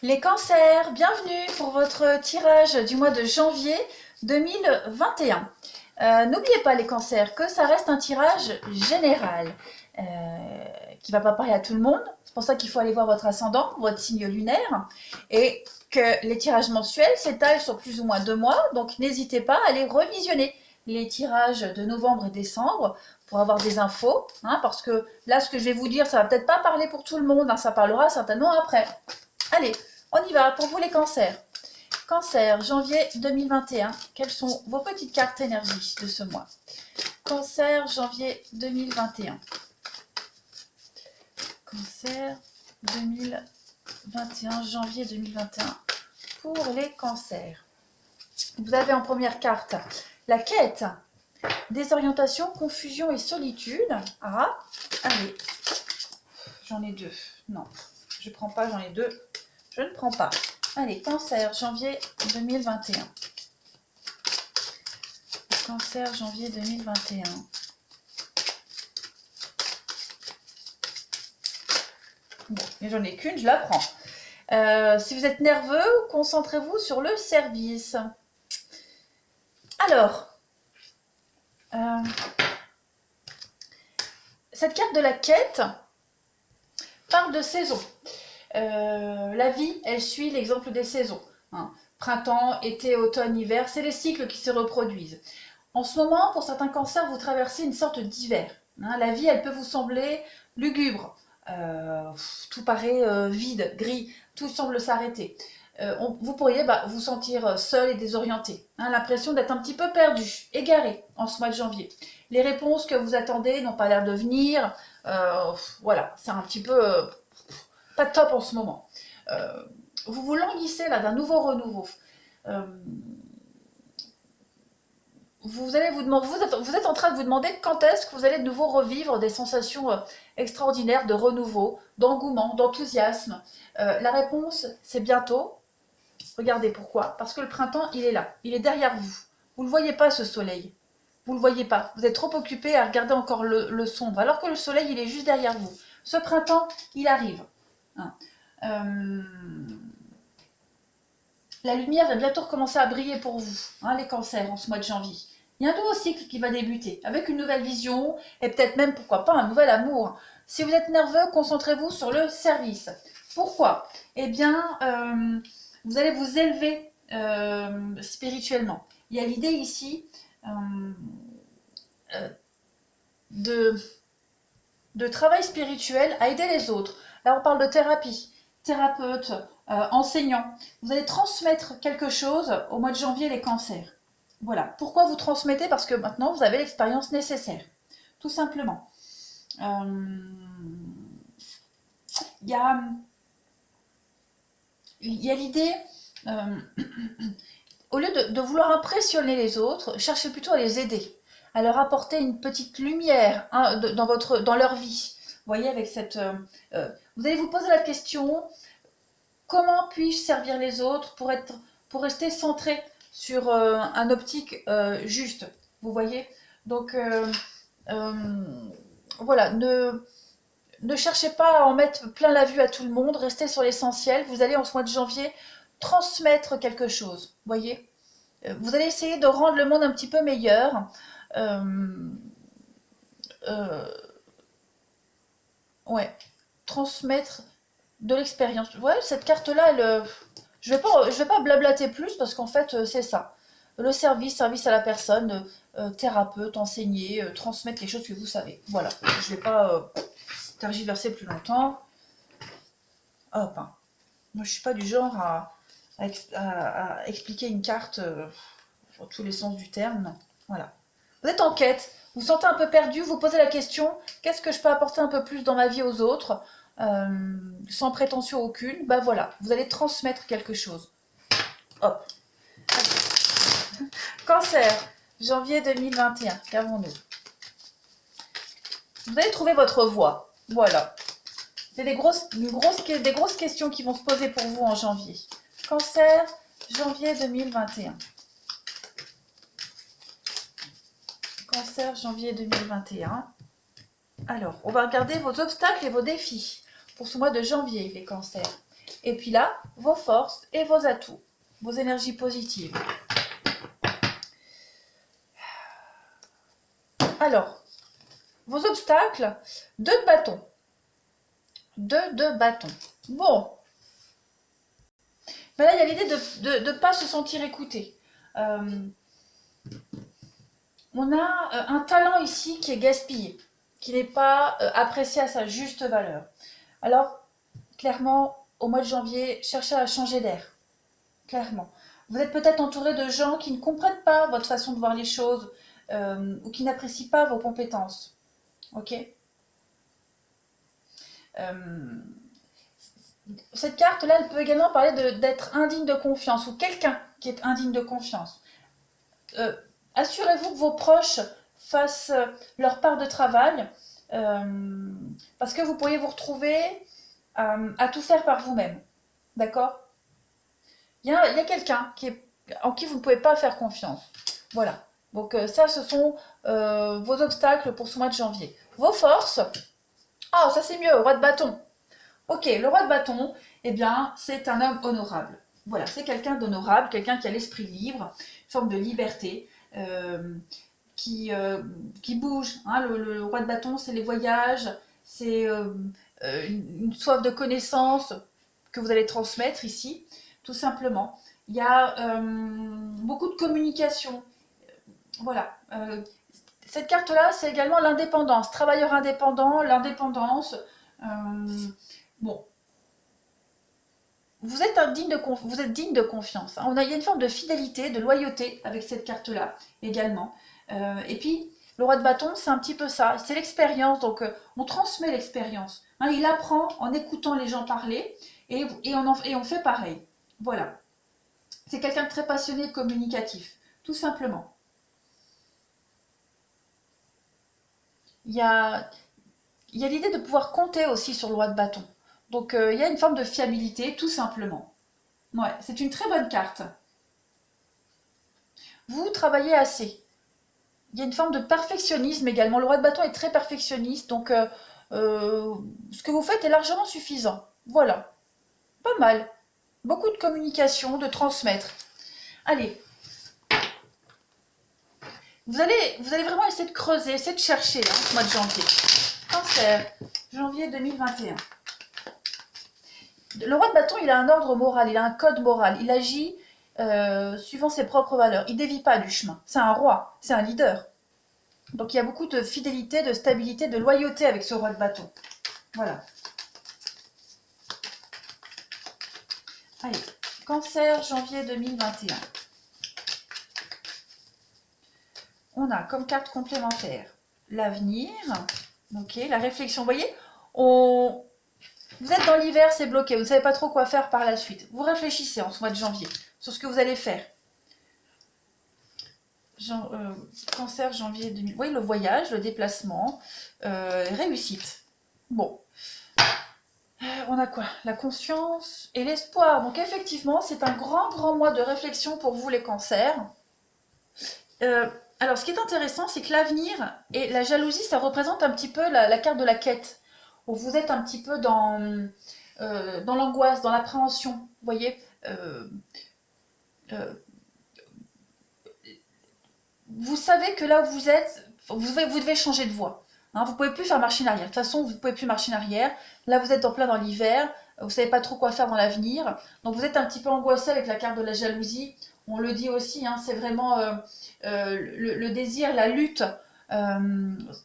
Les cancers, bienvenue pour votre tirage du mois de janvier 2021. N'oubliez pas les cancers que ça reste un tirage général euh, qui ne va pas parler à tout le monde. C'est pour ça qu'il faut aller voir votre ascendant, votre signe lunaire, et que les tirages mensuels s'étalent sur plus ou moins 2 mois. Donc n'hésitez pas à aller revisionner les tirages de novembre et décembre pour avoir des infos, parce que là, ce que je vais vous dire, ça va peut-être pas parler pour tout le monde, ça parlera certainement après. Allez, on y va pour vous les cancers. Cancer, janvier 2021. Quelles sont vos petites cartes énergie de ce mois? Cancer, janvier 2021. Cancer 2021, janvier 2021. Pour les cancers. Vous avez en première carte la quête, désorientation, confusion et solitude. Ah, allez. J'en ai deux. Non, je ne prends pas, j'en ai deux. Je ne prends pas. Allez, cancer, janvier 2021. Cancer, janvier 2021. Bon, mais j'en ai qu'une, je la prends. Si vous êtes nerveux, concentrez-vous sur le service. Alors, cette carte de la quête parle de saison. La vie, elle suit l'exemple des saisons. Printemps, été, automne, hiver, c'est les cycles qui se reproduisent. En ce moment, pour certains cancers, vous traversez une sorte d'hiver. La vie, elle peut vous sembler lugubre. Tout paraît vide, gris, tout semble s'arrêter. Vous pourriez vous sentir seul et désorienté. L'impression d'être un petit peu perdu, égaré en ce mois de janvier. Les réponses que vous attendez n'ont pas l'air de venir. Voilà, c'est un petit peu pas top en ce moment. Vous vous languissez là d'un nouveau renouveau. Vous allez vous demander, vous êtes en train de vous demander quand est-ce que vous allez de nouveau revivre des sensations extraordinaires de renouveau, d'engouement, d'enthousiasme. La réponse, c'est bientôt. Regardez pourquoi. Parce que le printemps, il est là. Il est derrière vous. Vous ne le voyez pas, ce soleil. Vous ne le voyez pas. Vous êtes trop occupé à regarder encore le sombre. Alors que le soleil, il est juste derrière vous. Ce printemps, il arrive. La lumière va bientôt recommencer à briller pour vous, les cancers, en ce mois de janvier. Il y a un nouveau cycle qui va débuter, avec une nouvelle vision, et peut-être même, pourquoi pas, un nouvel amour. Si vous êtes nerveux, concentrez-vous sur le service. Pourquoi? Eh bien, vous allez vous élever spirituellement. Il y a l'idée ici de travail spirituel à aider les autres. Là, on parle de thérapie, thérapeute, enseignant. Vous allez transmettre quelque chose au mois de janvier, les cancers. Voilà. Pourquoi vous transmettez? Parce que maintenant, vous avez l'expérience nécessaire. Tout simplement. Il y a l'idée, au lieu de vouloir impressionner les autres, cherchez plutôt à les aider, à leur apporter une petite lumière dans leur vie. Vous voyez, avec cette... vous allez vous poser la question, comment puis-je servir les autres pour rester centré sur un optique juste? Vous voyez? Donc, voilà, ne cherchez pas à en mettre plein la vue à tout le monde, restez sur l'essentiel. Vous allez en ce mois de janvier transmettre quelque chose, vous voyez? Vous allez essayer de rendre le monde un petit peu meilleur. Ouais, transmettre de l'expérience. Ouais, cette carte-là, je vais pas blablater plus parce qu'en fait, c'est ça. Le service à la personne, thérapeute, enseigner, transmettre les choses que vous savez. Voilà, je vais pas tergiverser plus longtemps. Hop, hein. Moi, je suis pas du genre à expliquer une carte dans tous les sens du terme, non. Voilà. Vous êtes en quête, vous vous sentez un peu perdu, vous posez la question, qu'est-ce que je peux apporter un peu plus dans ma vie aux autres, sans prétention aucune? Bah voilà, vous allez transmettre quelque chose. Hop. Cancer, janvier 2021, qu'avons-nous? Vous allez trouver votre voie, voilà. C'est des grosses questions qui vont se poser pour vous en janvier. Cancer, janvier 2021. Cancer, janvier 2021. Alors, on va regarder vos obstacles et vos défis pour ce mois de janvier, les cancers. Et puis là, vos forces et vos atouts, vos énergies positives. Alors, vos obstacles, 2 de bâton. 2 de bâton. Bon. Mais là, il y a l'idée de ne pas se sentir écouté. On a un talent ici qui est gaspillé, qui n'est pas apprécié à sa juste valeur. Alors, clairement, au mois de janvier, cherchez à changer d'air. Clairement. Vous êtes peut-être entouré de gens qui ne comprennent pas votre façon de voir les choses ou qui n'apprécient pas vos compétences. Ok. Cette carte-là, elle peut également parler d'être indigne de confiance ou quelqu'un qui est indigne de confiance. Assurez-vous que vos proches fassent leur part de travail parce que vous pourriez vous retrouver à tout faire par vous-même. D'accord? Il y a quelqu'un en qui vous ne pouvez pas faire confiance. Voilà. Donc ça, ce sont vos obstacles pour ce mois de janvier. Vos forces. Ah, ça c'est mieux, roi de bâton. Ok, le roi de bâton, eh bien, c'est un homme honorable. Voilà, c'est quelqu'un d'honorable, quelqu'un qui a l'esprit libre, une forme de liberté, qui bouge. Hein. Le roi de bâton, c'est les voyages, c'est une soif de connaissance que vous allez transmettre ici, tout simplement. Il y a beaucoup de communication. Voilà. Cette carte-là, c'est également l'indépendance, travailleur indépendant, l'indépendance. Bon, vous êtes digne de confiance. Hein. Il y a une forme de fidélité, de loyauté avec cette carte-là également. Et puis, le roi de bâton, c'est un petit peu ça. C'est l'expérience, donc on transmet l'expérience. Hein, il apprend en écoutant les gens parler et on fait pareil. Voilà. C'est quelqu'un de très passionné et communicatif, tout simplement. Il y a l'idée de pouvoir compter aussi sur le roi de bâton. Donc il y a une forme de fiabilité, tout simplement. Ouais, c'est une très bonne carte. Vous travaillez assez. Il y a une forme de perfectionnisme également. Le roi de bâton est très perfectionniste, donc ce que vous faites est largement suffisant. Voilà, pas mal. Beaucoup de communication, de transmettre. Allez, vous allez vraiment essayer de creuser, essayer de chercher là, ce mois de janvier. Cancer, janvier 2021. Le roi de bâton, il a un ordre moral, il a un code moral, il agit suivant ses propres valeurs. Il ne dévie pas du chemin. C'est un roi, c'est un leader. Donc il y a beaucoup de fidélité, de stabilité, de loyauté avec ce roi de bâton. Voilà. Allez, Cancer, janvier 2021. On a comme carte complémentaire l'avenir, ok, la réflexion. Vous voyez, vous êtes dans l'hiver, c'est bloqué, vous ne savez pas trop quoi faire par la suite. Vous réfléchissez en ce mois de janvier sur ce que vous allez faire. Cancer, janvier 2000. Vous voyez, le voyage, le déplacement, réussite. Bon. On a quoi? La conscience et l'espoir. Donc effectivement, c'est un grand mois de réflexion pour vous les cancers. Alors, ce qui est intéressant, c'est que l'avenir et la jalousie, ça représente un petit peu la carte de la quête. Où vous êtes un petit peu dans l'angoisse, dans l'appréhension. Vous voyez vous savez que là où vous êtes, vous devez changer de voie. Hein, vous ne pouvez plus faire machine arrière. De toute façon, vous ne pouvez plus marcher en arrière. Là, vous êtes en plein dans l'hiver. Vous ne savez pas trop quoi faire dans l'avenir. Donc, vous êtes un petit peu angoissé avec la carte de la jalousie. On le dit aussi, hein, c'est vraiment le désir, la lutte.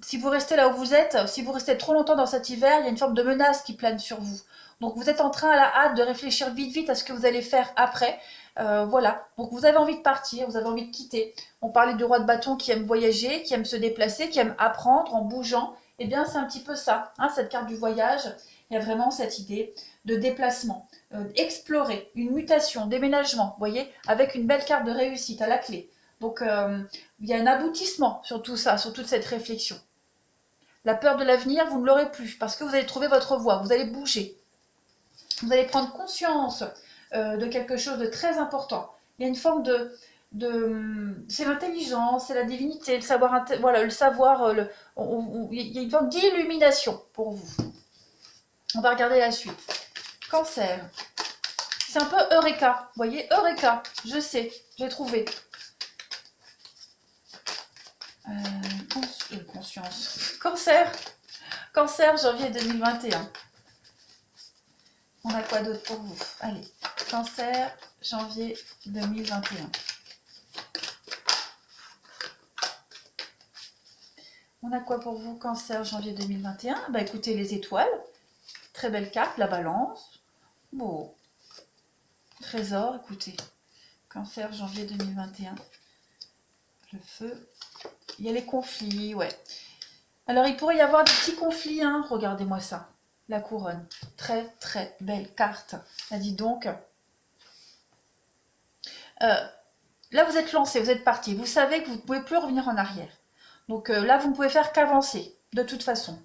Si vous restez là où vous êtes, si vous restez trop longtemps dans cet hiver, il y a une forme de menace qui plane sur vous. Donc, vous êtes en train à la hâte de réfléchir vite à ce que vous allez faire après. Voilà, donc vous avez envie de partir, vous avez envie de quitter. On parlait du roi de bâton qui aime voyager, qui aime se déplacer, qui aime apprendre en bougeant. Eh bien, c'est un petit peu ça, hein, cette carte du voyage. Il y a vraiment cette idée de déplacement, explorer, une mutation, déménagement, vous voyez, avec une belle carte de réussite à la clé. Donc, il y a un aboutissement sur tout ça, sur toute cette réflexion. La peur de l'avenir, vous ne l'aurez plus, parce que vous allez trouver votre voie, vous allez bouger. Vous allez prendre conscience de quelque chose de très important. Il y a une forme c'est l'intelligence, c'est la divinité, le savoir, voilà, le savoir, il y a une forme d'illumination pour vous. On va regarder la suite. Cancer. C'est un peu Eureka. Vous voyez, Eureka. Je sais, j'ai trouvé. Conscience. Cancer. Cancer, janvier 2021. On a quoi d'autre pour vous? Allez, Cancer, janvier 2021. On a quoi pour vous, Cancer, janvier 2021? Bah écoutez, les étoiles. Très belle carte, la balance. Beau. Trésor, écoutez. Cancer, janvier 2021. Le feu. Il y a les conflits, ouais. Alors, il pourrait y avoir des petits conflits, hein. Regardez-moi ça. La couronne. Très, très belle carte. Ah, dis donc. Là, vous êtes lancé, vous êtes parti. Vous savez que vous ne pouvez plus revenir en arrière. Donc là, vous ne pouvez faire qu'avancer, de toute façon.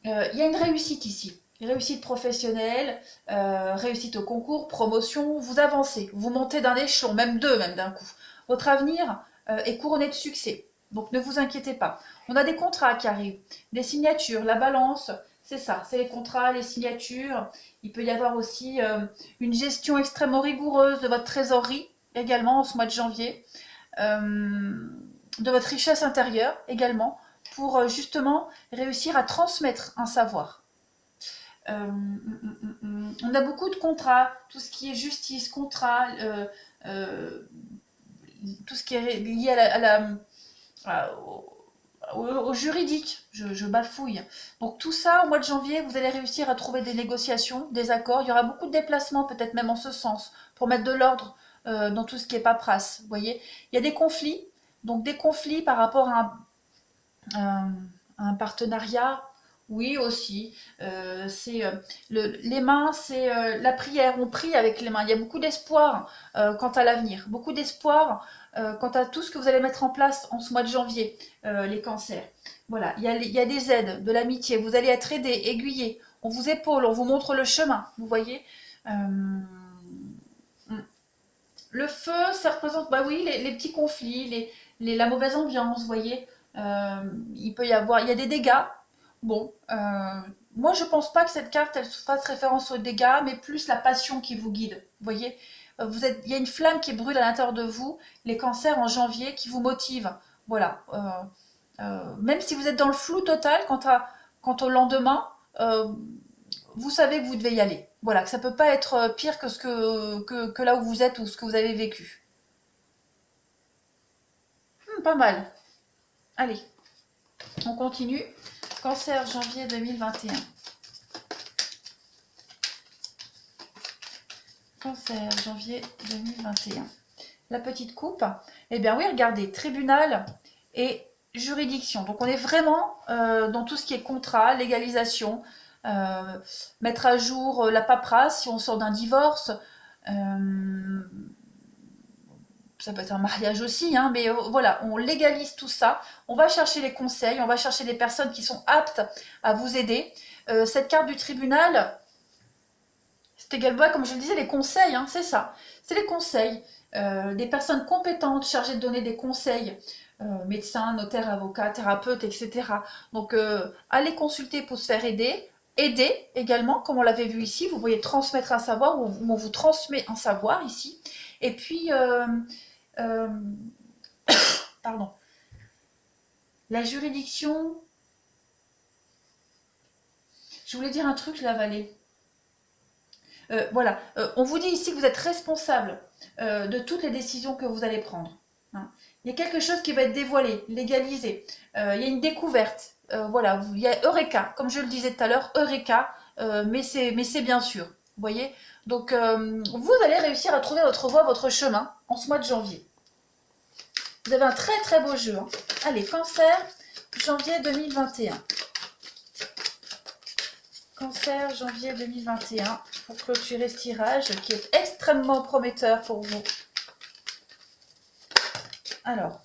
Il y a une réussite ici. Une réussite professionnelle, réussite au concours, promotion. Vous avancez, vous montez d'un échelon, même deux, même d'un coup. Votre avenir est couronné de succès. Donc ne vous inquiétez pas. On a des contrats qui arrivent, des signatures, la balance, c'est ça, c'est les contrats, les signatures. Il peut y avoir aussi une gestion extrêmement rigoureuse de votre trésorerie, également en ce mois de janvier, de votre richesse intérieure également, pour justement réussir à transmettre un savoir. On a beaucoup de contrats, tout ce qui est justice, contrat, tout ce qui est lié au juridique, je bafouille. Donc tout ça, au mois de janvier, vous allez réussir à trouver des négociations, des accords. Il y aura beaucoup de déplacements, peut-être même en ce sens, pour mettre de l'ordre dans tout ce qui est paperasse. Vous voyez, il y a des conflits, donc des conflits par rapport à un partenariat. Oui, aussi. Les mains, c'est la prière. On prie avec les mains. Il y a beaucoup d'espoir quant à l'avenir. Beaucoup d'espoir quant à tout ce que vous allez mettre en place en ce mois de janvier, les cancers. Voilà, il y a des aides, de l'amitié. Vous allez être aidé, aiguillé. On vous épaule, on vous montre le chemin. Vous voyez le feu, ça représente, bah oui, les petits conflits, la mauvaise ambiance, vous voyez. Il peut y avoir, il y a des dégâts. Bon, moi je pense pas que cette carte elle fasse référence aux dégâts, mais plus la passion qui vous guide. Vous voyez, il y a une flamme qui brûle à l'intérieur de vous, les cancers en janvier, qui vous motive. Voilà. Même si vous êtes dans le flou total quant au lendemain, vous savez que vous devez y aller. Voilà, que ça peut pas être pire que là où vous êtes ou ce que vous avez vécu. Pas mal. Allez, on continue. Cancer, janvier 2021. Cancer, janvier 2021. La petite coupe. Eh bien oui, regardez, tribunal et juridiction. Donc on est vraiment dans tout ce qui est contrat, légalisation, mettre à jour la paperasse si on sort d'un divorce. Ça peut être un mariage aussi, hein, mais voilà, on légalise tout ça. On va chercher les conseils, on va chercher des personnes qui sont aptes à vous aider. Cette carte du tribunal, c'est également, comme je le disais, les conseils, hein, c'est ça. C'est les conseils. Des personnes compétentes chargées de donner des conseils, médecins, notaires, avocats, thérapeutes, etc. Donc, allez consulter pour se faire aider. Aider également, comme on l'avait vu ici, vous voyez transmettre un savoir, ou on vous transmet un savoir ici. Et puis, pardon, la juridiction, je voulais dire un truc, je l'ai avalé. Voilà, on vous dit ici que vous êtes responsable de toutes les décisions que vous allez prendre. Hein. Il y a quelque chose qui va être dévoilé, légalisé. Il y a une découverte. Voilà, il y a Eureka, comme je le disais tout à l'heure, Eureka, mais c'est bien sûr. Vous voyez. Donc, vous allez réussir à trouver votre voie, votre chemin en ce mois de janvier. Vous avez un très très beau jeu. Hein. Allez, Cancer, janvier 2021. Cancer, janvier 2021, pour clôturer ce tirage qui est extrêmement prometteur pour vous. Alors,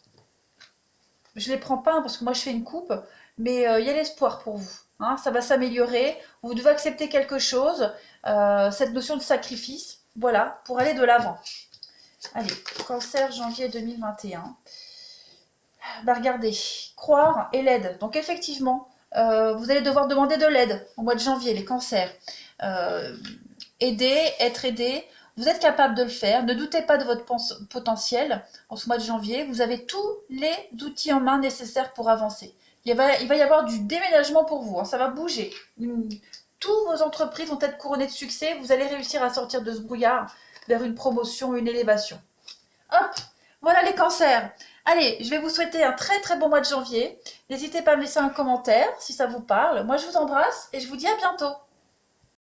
je ne les prends pas hein, parce que moi je fais une coupe, mais il y a l'espoir pour vous. Hein, ça va s'améliorer, vous devez accepter quelque chose, cette notion de sacrifice, voilà, pour aller de l'avant. Allez, Cancer, janvier 2021. Bah regardez, croire et l'aide. Donc effectivement, vous allez devoir demander de l'aide au mois de janvier, les cancers. aider, être aidé. Vous êtes capable de le faire. Ne doutez pas de votre potentiel en ce mois de janvier. Vous avez tous les outils en main nécessaires pour avancer. Il va y avoir du déménagement pour vous. Hein, ça va bouger. Toutes vos entreprises vont être couronnées de succès. Vous allez réussir à sortir de ce brouillard vers une promotion, une élévation. Hop, voilà les cancers. Allez, je vais vous souhaiter un très très bon mois de janvier. N'hésitez pas à me laisser un commentaire si ça vous parle. Moi, je vous embrasse et je vous dis à bientôt.